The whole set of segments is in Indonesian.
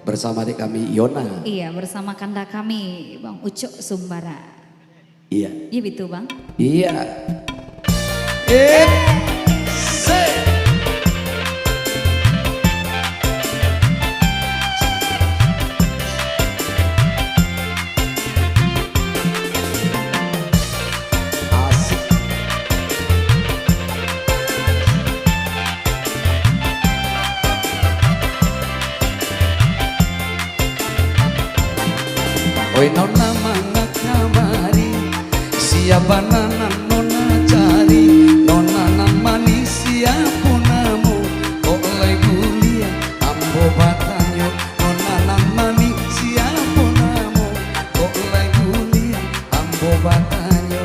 bersama adik kami Yona. Iya, bersama kanda kami Bang Ucok Sumbara. Iya. Iya gitu Bang. Iya. Oi nona mangga kamari, siapa nana nona cari, nona nan manis siapa namu, kok lagi kuliah ambo batanyo, nona nan manis siapa namu, kok lagi kuliah ambo batanyo.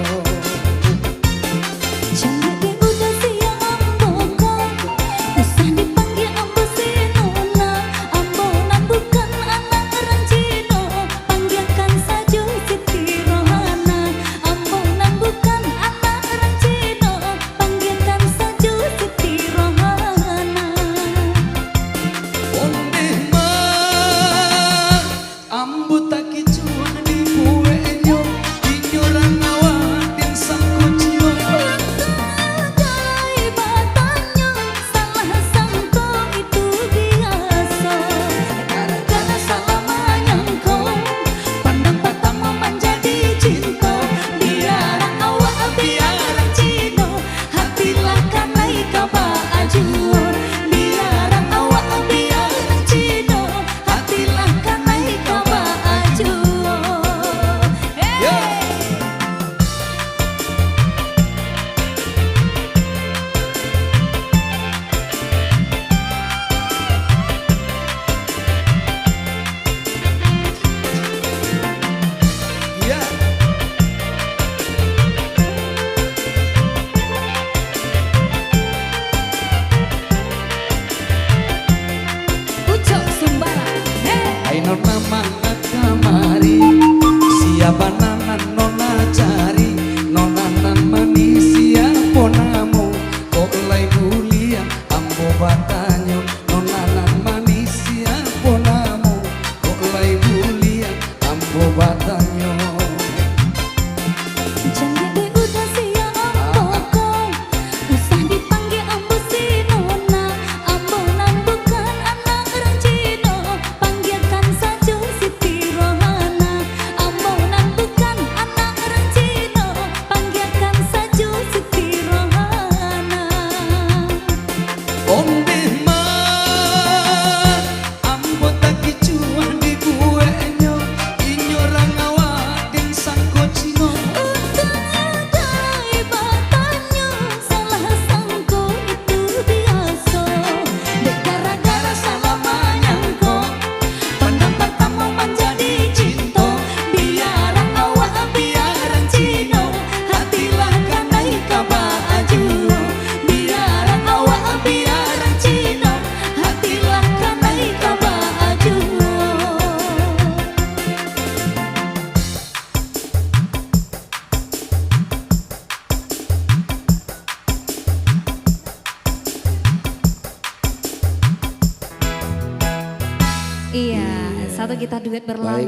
Cantik udah siang ambo kong, usah dipanggil ambo si nona, ambo nan bukan anak orang Cino. Panggilkan saja Siti Rohana, ambo nan bukan anak orang Cino. Panggilkan saja Siti Rohana. Ondeh mah ambo tak kicuan di buenyo, inyoran awatin sang kucing. Gai batanya salah sangka itu biasa. Gara-gara salah menyangka, pandang pertama menjadi cinta. Biarang awak biarang Cino, hatilah kanai kaba ajur. Biarang awak biarang Cino, hatilah kanai kaba ajur. Hey! Ya. Ucok Sumbara, hey! Hai nona mangga kamari, siapa nana nona cari, nona nan manis siapa namu, kok lagi kuliah ambo batanyo, nona nan manis siapa namu, kok lagi kuliah ambo batanyo. Cantik udah siang ambo kong, usah dipanggil ambo si nona, ambo nan bukan anak orang Cino. Panggilkan saja Siti Rohana, ambo nan bukan anak orang Cino. Panggilkan saja Siti Rohana. Ondeh mah ambo tak kicuan di buenyo, inyoran awatin sang kucing. Gai batanya salah sangka itu biasa. Gara-gara salah menyangka, pandang pertama menjadi cinta. Biarang awak biarang Cino, hatilah kanai kaba ajur. Biarang awak biarang Cino, hatilah kanai kaba ajur. Iya, satu kita duet berlalu.